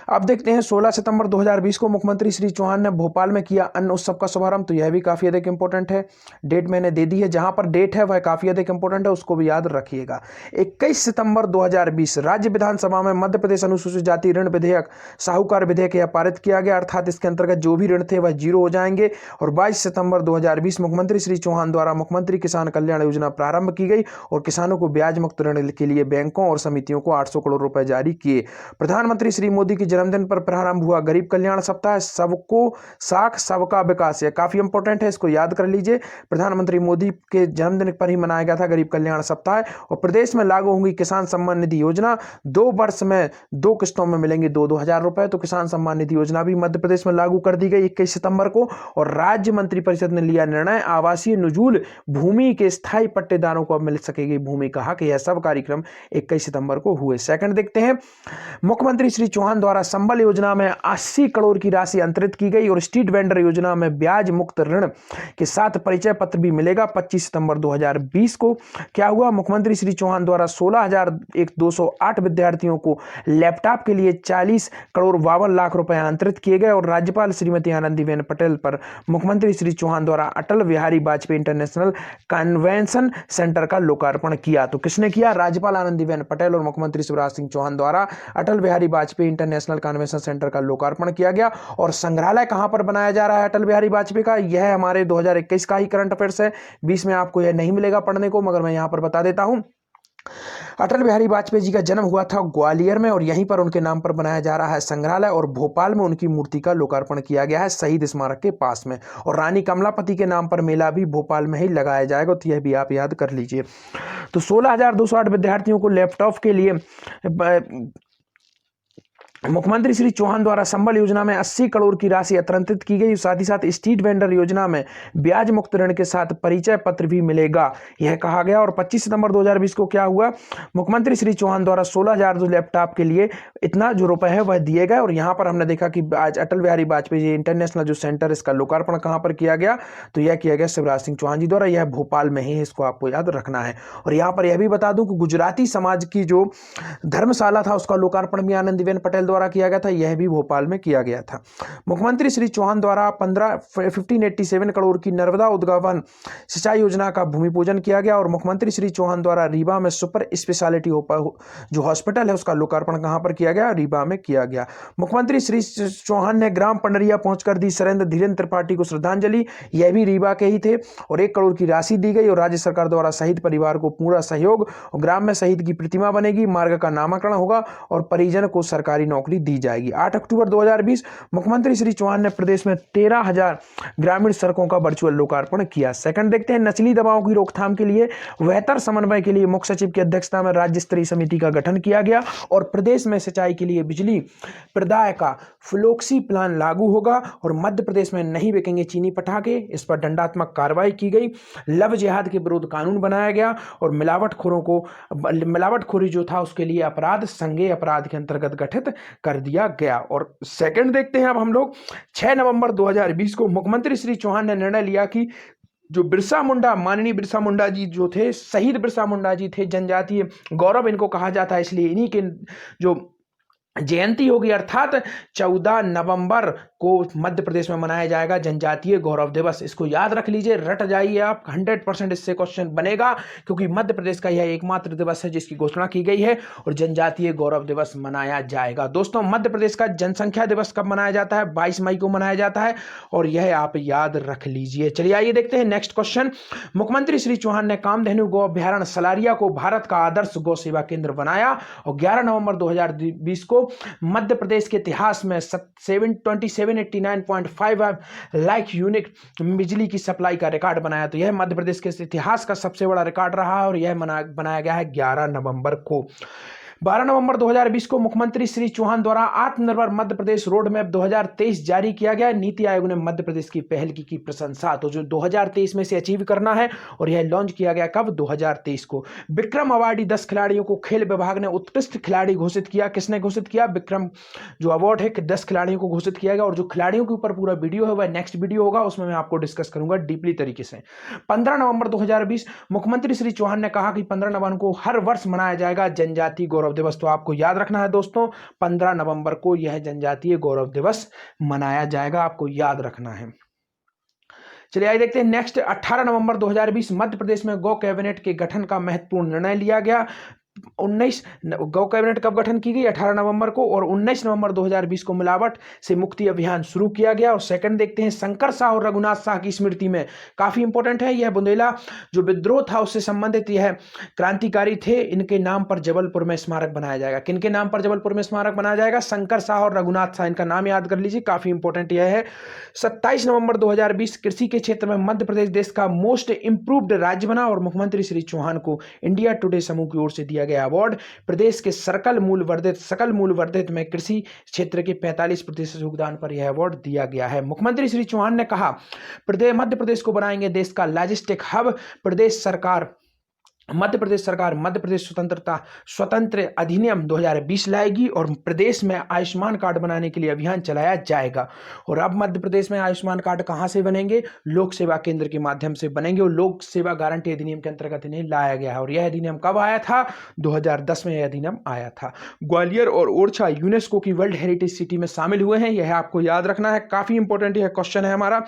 अब देखते हैं 16 सितंबर 2020 को मुख्यमंत्री श्री चौहान ने भोपाल में किया अन्न उत्सव का शुभारंभ, तो यह भी काफी अधिक इंपॉर्टेंट है। डेट मैंने दे दी है, जहां पर डेट है वह काफी अधिक इंपॉर्टेंट है, उसको भी याद रखिएगा। 21 सितंबर 2020 राज्य विधानसभा में मध्य प्रदेश अनुसूचित जाति ऋण विधेयक, साहूकार विधेयक यह पारित किया गया, अर्थात इसके अंतर्गत जो भी ऋण थे वह जीरो हो जाएंगे। और 22 सितंबर 2020 मुख्यमंत्री श्री चौहान द्वारा मुख्यमंत्री किसान कल्याण योजना प्रारंभ की गई और किसानों को ब्याज मुक्त ऋण के लिए बैंकों और समितियों को 800 करोड़ रुपए जारी किए। प्रधानमंत्री श्री मोदी की जन्मदिन पर प्रारंभ हुआ गरीब कल्याण सप्ताह, सबको साख सबका विकास, यह काफी इंपॉर्टेंट है, इसको याद कर लीजिए। प्रधानमंत्री मोदी के जन्मदिन पर ही मनाया गया था गरीब कल्याण सप्ताह। और प्रदेश में लागू होंगी किसान सम्मान निधि योजना, 2 वर्ष में 2 किस्तों में मिलेंगे 2-2 हजार रुपए। तो किसान सम्मान निधि योजना भी मध्य प्रदेश में लागू कर दी गई 21 सितंबर को। और राज्य मंत्रिपरिषद ने लिया निर्णय, आवासीय नुजूल भूमि के स्थायी पट्टेदारों को अब मिल सकेगी भूमि का हक। यह सब कार्यक्रम 21 सितंबर को हुए। सेकंड देखते हैं, मुख्यमंत्री श्री चौहान द्वारा संबल योजना में 80 करोड़ की राशि अंतरित की गई। और स्ट्रीट वेंडर योजना में ब्याज मुक्त ऋण के साथ परिचय पत्र भी मिलेगा। 25 सितंबर 2020 को क्या हुआ, मुख्यमंत्री श्री चौहान द्वारा 16,208 विद्यार्थियों को लैपटॉप के लिए 40 करोड़ 52 लाख रुपए अंतरित किए गए। और राज्यपाल श्रीमती आनंदीबेन पटेल पर मुख्यमंत्री श्री चौहान द्वारा Atal Bihari Vajpayee international convention centre का लोकार्पण किया। तो किसने किया, राज्यपाल आनंदीबेन पटेल और मुख्यमंत्री शिवराज सिंह चौहान द्वारा Atal Bihari Vajpayee international convention centre का लोकार्पण किया गया। और संग्रहालय कहां पर बनाया जा रहा है अटल बिहारी वाजपेयी का, यह हमारे 2021 का ही करंट अफेयर्स है, 20 में आपको यह नहीं मिलेगा पढ़ने को, मगर मैं यहां पर बता देता हूं। अटल बिहारी वाजपेयी जी का जन्म हुआ था ग्वालियर में और यहीं पर उनके नाम पर बनाया जा रहा है संग्रहालय। और भोपाल में उनकी मूर्ति का लोकार्पण किया गया है शहीद स्मारक के पास में। और रानी कमलापति के नाम पर मेला भी भोपाल में ही लगाया जाएगा, तो यह भी आप याद कर लीजिए। तो 16,208 विद्यार्थियों को लैपटॉप के लिए मुख्यमंत्री श्री चौहान द्वारा संबल योजना में 80 करोड़ की राशि अंतरित की गई। साथ ही साथ स्ट्रीट वेंडर योजना में ब्याज मुक्त ऋण के साथ परिचय पत्र भी मिलेगा, यह कहा गया। और 25 सितंबर 2020 को क्या हुआ, मुख्यमंत्री श्री चौहान द्वारा 16,000 लैपटॉप के लिए इतना जो रुपए है वह दिए गए। और यहां पर हमने देखा कि आज अटल बिहारी वाजपेयी जी इंटरनेशनल जो सेंटर, इसका लोकार्पण कहां पर किया गया, तो यह किया गया शिवराज सिंह चौहान जी द्वारा, यह भोपाल में ही है, इसको आपको याद रखना है। और यहां पर यह भी बता दूं कि गुजराती समाज की जो धर्मशाला था उसका लोकार्पण भी आनंदीबेन पटेल द्वारा किया गया था, यह भी भोपाल में किया गया था। मुख्यमंत्री श्री चौहान द्वारा 1587 करोड़ की नर्मदा उद्गवन सिंचाई योजना का भूमि पूजन किया गया। और मुख्यमंत्री श्री चौहान द्वारा रीवा में सुपर स्पेशलिटी जो हॉस्पिटल है उसका लोकार्पण कहां पर किया गया, रीवा में किया गया। मुख्यमंत्री श्री चौहान ने ग्राम पंडरिया पहुंचकर दी धीरेन्द्र त्रिपाठी को श्रद्धांजलि, यह भी रीवा के ही थे। और 1 करोड़ की राशि दी गई। और राज्य सरकार द्वारा शहीद परिवार को पूरा सहयोग। और ग्राम में शहीद की प्रतिमा बनेगी, मार्ग का नामकरण होगा और परिजन को सरकारी नौकरी नौकरी दी जाएगी। 8 अक्टूबर 2020 मुख्यमंत्री श्री चौहान ने प्रदेश में 13,000 ग्रामीण सड़कों का वर्चुअल लोकार्पण किया। सेकंड देखते हैं, नस्ली दवाओं की रोकथाम के लिए बेहतर समन्वय के लिए मुख्य सचिव की अध्यक्षता में राज्य स्तरीय समिति का गठन किया गया और प्रदेश में सिंचाई के लिए बिजली प्रदाय का फ्लोक्सी प्लान लागू होगा और मध्य प्रदेश में नहीं बिकेंगे चीनी पटाखे, इस पर दंडात्मक कार्रवाई की गई। लव जिहाद के विरुद्ध कानून बनाया गया और मिलावटखोरी जो था उसके लिए अपराध संज्ञेय अपराध के अंतर्गत गठित कर दिया गया। और सेकंड देखते हैं अब हम लोग, 6 नवंबर 2020 को मुख्यमंत्री श्री चौहान ने निर्णय लिया कि जो बिरसा मुंडा, माननीय बिरसा मुंडा जी जो थे, शहीद बिरसा मुंडा जी थे, जनजातीय गौरव इनको कहा जाता है, इसलिए इन्हीं के जो जयंती होगी अर्थात 14 नवंबर को मध्य प्रदेश में मनाया जाएगा जनजातीय गौरव दिवस। इसको याद रख लीजिए, रट जाइए आप, 100% इससे क्वेश्चन बनेगा क्योंकि मध्य प्रदेश का यह एकमात्र दिवस है जिसकी घोषणा की गई है और जनजातीय गौरव दिवस मनाया जाएगा। दोस्तों, मध्य प्रदेश का जनसंख्या दिवस कब मनाया जाता है? 22 मई को मनाया जाता है और यह आप याद रख लीजिए। चलिए आइए देखते हैं नेक्स्ट क्वेश्चन। मुख्यमंत्री श्री चौहान ने कामधेनु गौ अभ्यारण्य सलारिया को भारत का आदर्श गौ सेवा केंद्र बनाया और 11 नवंबर 2020 को मध्य प्रदेश के इतिहास में 2789.5 लाख यूनिट बिजली की सप्लाई का रिकॉर्ड बनाया। तो यह मध्य प्रदेश के इतिहास का सबसे बड़ा रिकॉर्ड रहा है और यह बनाया गया है 11 नवंबर को। 12 नवंबर 2020 को मुख्यमंत्री श्री चौहान द्वारा आत्मनिर्भर मध्य प्रदेश रोड मैप 2023 जारी किया गया। नीति आयोग ने मध्य प्रदेश की पहल की प्रशंसा, तो जो 2023 में से अचीव करना है और यह लॉन्च किया गया कब? 2023 को। विक्रम अवार्डी 10 खिलाड़ियों को खेल विभाग ने उत्कृष्ट खिलाड़ी घोषित किया। किसने घोषित किया? विक्रम जो अवार्ड है 10 खिलाड़ियों को घोषित किया गया और जो खिलाड़ियों के ऊपर पूरा वीडियो है वह नेक्स्ट वीडियो होगा, उसमें मैं आपको डिस्कस करूंगा डीपली तरीके से। 15 नवंबर 2020 मुख्यमंत्री श्री चौहान ने कहा कि 15 नवंबर को हर वर्ष मनाया जाएगा जनजातीय गौरव दिवस। तो आपको याद रखना है दोस्तों, 15 नवंबर को यह जनजातीय गौरव दिवस मनाया जाएगा, आपको याद रखना है। चलिए आइए देखते हैं नेक्स्ट। 18 नवंबर 2020 मध्य प्रदेश में गौ कैबिनेट के गठन का महत्वपूर्ण निर्णय लिया गया। 19 गौ कैबिनेट कब गठन की गई? 18 नवंबर को। और 19 नवंबर 2020 को मिलावट से मुक्ति अभियान शुरू किया गया। और सेकंड देखते हैं, शंकर शाह और रघुनाथ शाह की स्मृति में, काफी इंपॉर्टेंट है यह, बुंदेला जो विद्रोह था उससे संबंधित यह क्रांतिकारी थे, इनके नाम पर जबलपुर में स्मारक बनाया जाएगा। किनके नाम पर जबलपुर में स्मारक बनाया जाएगा? शंकर शाह और रघुनाथ शाह, इनका नाम याद कर लीजिए, काफी इंपॉर्टेंट यह है। 27 नवंबर 2020 कृषि के क्षेत्र में मध्य प्रदेश देश का मोस्ट इंप्रूव्ड राज्य बना और मुख्यमंत्री श्री चौहान को इंडिया टुडे समूह की ओर से दिया गया अवार्ड। प्रदेश के सकल मूल्य वर्धित में कृषि क्षेत्र के 45% योगदान पर यह अवार्ड दिया गया है। मुख्यमंत्री श्री चौहान ने कहा, मध्य प्रदेश को बनाएंगे देश का लॉजिस्टिक हब। मध्य प्रदेश स्वतंत्र अधिनियम 2020 लाएगी और प्रदेश में आयुष्मान कार्ड बनाने के लिए अभियान चलाया जाएगा। और अब मध्य प्रदेश में आयुष्मान कार्ड कहां से बनेंगे? लोक सेवा केंद्र के माध्यम से बनेंगे और लोक सेवा गारंटी अधिनियम के अंतर्गत इन्हें लाया गया है। और यह अधिनियम कब आया था? 2010 में यह अधिनियम आया था। ग्वालियर और ओरछा यूनेस्को की वर्ल्ड हेरिटेज सिटी में शामिल हुए हैं, यह आपको याद रखना है, काफी इंपॉर्टेंट यह क्वेश्चन है हमारा।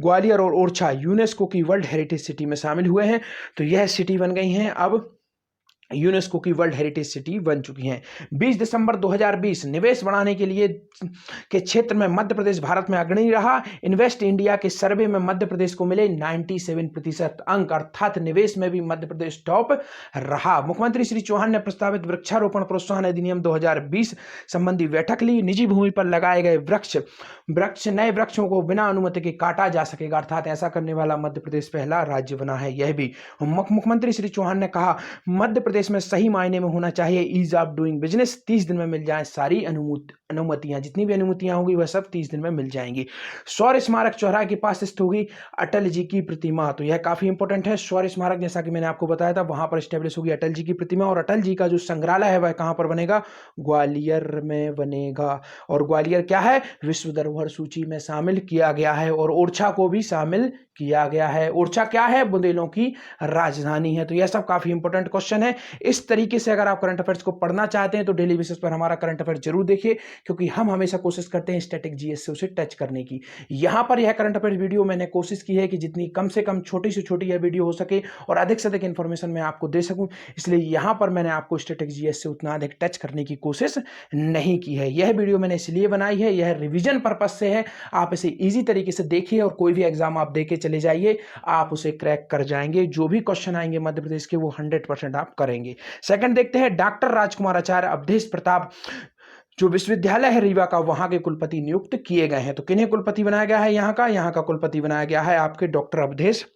ग्वालियर और ओरछा यूनेस्को की वर्ल्ड हेरिटेज सिटी में शामिल हुए हैं, तो यह सिटी बन गई है, अब यूनेस्को की वर्ल्ड हेरिटेज सिटी बन चुकी हैं। 20 दिसंबर 2020 निवेश बढ़ाने के लिए के क्षेत्र में मध्य प्रदेश भारत में अग्रणी रहा। इन्वेस्ट इंडिया के सर्वे में मध्य प्रदेश को मिले 97% अंक, अर्थात निवेश में भी मध्य प्रदेश टॉप रहा। मुख्यमंत्री श्री चौहान ने प्रस्तावित वृक्षारोपण प्रोत्साहन अधिनियम 2020 संबंधी बैठक ली। निजी भूमि पर लगाए गए नए वृक्षों को बिना अनुमति के काटा जा सकेगा, अर्थात ऐसा करने वाला मध्य प्रदेश पहला राज्य बना है। यह भी मुख्यमंत्री श्री चौहान ने कहा, मध्य प्रदेश में सही मायने में होना चाहिए ईज ऑफ डूइंग बिजनेस। 30 दिन में मिल जाए सारी अनुमतियां, जितनी भी अनुमतियां होंगी वह सब 30 दिन में मिल जाएंगी। शौर्य स्मारक चौराहे के पास स्थित होगी अटल जी की प्रतिमा, तो यह काफी इंपॉर्टेंट है। शौर्य स्मारक जैसा कि मैंने आपको बताया था, वहां पर स्टेब्लिश होगी अटल जी की प्रतिमा। और अटल जी का जो संग्रहालय है वह कहां पर बनेगा? ग्वालियर में बनेगा। और ग्वालियर क्या है? विश्व धरोहर सूची में शामिल किया गया है। और ओरछा को भी शामिल किया गया है। ओरछा क्या है? बुंदेलों की राजधानी है। तो यह सब काफी इंपॉर्टेंट क्वेश्चन है। इस तरीके से अगर आप करंट अफेयर्स को पढ़ना चाहते हैं तो डेली बेसिस पर हमारा करंट अफेयर जरूर देखिए, क्योंकि हम हमेशा कोशिश करते हैं स्टैटिक जीएस से उसे टच करने की। यहां पर यह करंट अफेयर वीडियो मैंने कोशिश की है कि जितनी कम से कम छोटी से छोटी यह वीडियो हो सके और अधिक से अधिक इंफॉर्मेशन मैं आपको दे सकूं, इसलिए यहां पर मैंने आपको स्टैटिक जीएस से उतना अधिक टच करने की कोशिश नहीं की है। यह वीडियो मैंने इसलिए बनाई है, यह रिविजन पर्पज से है। आप इसे ईजी तरीके से देखिए और कोई भी एग्जाम आप दे के चले जाइए, आप उसे क्रैक कर जाएंगे। जो भी क्वेश्चन आएंगे मध्य प्रदेश के वो 100% आप करेंगे। सेकंड देखते हैं, डॉक्टर राजकुमार आचार्य, अवधेश प्रताप जो विश्वविद्यालय है रीवा का, वहां के कुलपति नियुक्त किए गए हैं। तो किन्हें कुलपति बनाया गया है? यहाँ का कुलपति बनाया गया है आपके डॉक्टर अवधेश,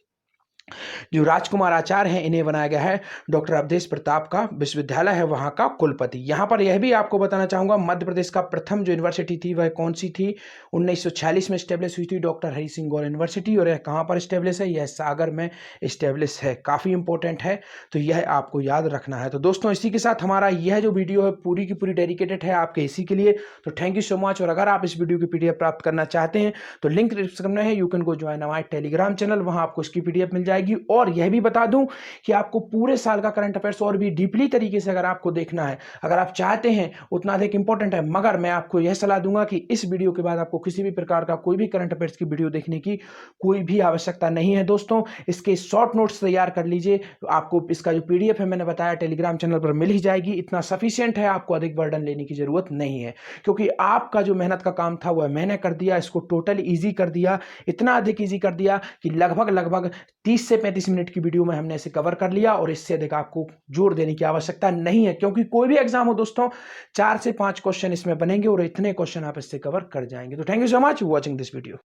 जो राजकुमार आचार्य हैं, इन्हें बनाया गया है डॉक्टर अवधेश प्रताप का विश्वविद्यालय है वहां का कुलपति। यहां पर यह भी आपको बताना चाहूंगा, मध्य प्रदेश का प्रथम जो यूनिवर्सिटी थी वह कौन सी थी? 1946 में स्टेब्लिश हुई थी, डॉक्टर हरि सिंह गौर यूनिवर्सिटी। और यह कहां पर स्टेब्लिश है? यह सागर में स्टेब्लिश है। काफी इंपॉर्टेंट है, तो यह आपको याद रखना है। तो दोस्तों, इसी के साथ हमारा यह जो वीडियो है पूरी की पूरी डेडिकेटेड है आपके इसी के लिए। तो थैंक यू सो मच। और अगर आप इस वीडियो की पीडीएफ प्राप्त करना चाहते हैं तो लिंक डिस्क्रिप्शन में है, यू कैन गो ज्वाइन हमारे टेलीग्राम चैनल, वहां आपको इसकी पीडीएफ मिल जाएगी। और यह भी बता दूं कि आपको पूरे साल का करंट अफेयर्स और भी डीपली तरीके से अगर आपको देखना है, अगर आप चाहते हैं, उतना अधिक इंपॉर्टेंट है, मगर मैं आपको यह सलाह दूंगा कि इस वीडियो के बाद आपको किसी भी प्रकार का कोई भी करंट अफेयर्स की वीडियो देखने की कोई भी आवश्यकता नहीं है। दोस्तों, इसके शॉर्ट नोट्स तैयार कर लीजिए, आपको इसका जो पीडीएफ है मैंने बताया टेलीग्राम चैनल पर मिल ही जाएगी। इतना सफिशियंट है, आपको अधिक बर्डन लेने की जरूरत नहीं है, क्योंकि आपका जो मेहनत का काम था वह मैंने कर दिया, इसको टोटल ईजी कर दिया, इतना अधिक ईजी कर दिया कि लगभग 30 से 35 मिनट की वीडियो में हमने इसे कवर कर लिया। और इससे अधिक आपको जोर देने की आवश्यकता नहीं है, क्योंकि कोई भी एग्जाम हो दोस्तों, 4 से 5 क्वेश्चन इसमें बनेंगे और इतने क्वेश्चन आप इससे कवर कर जाएंगे। तो thank you so much watching this video.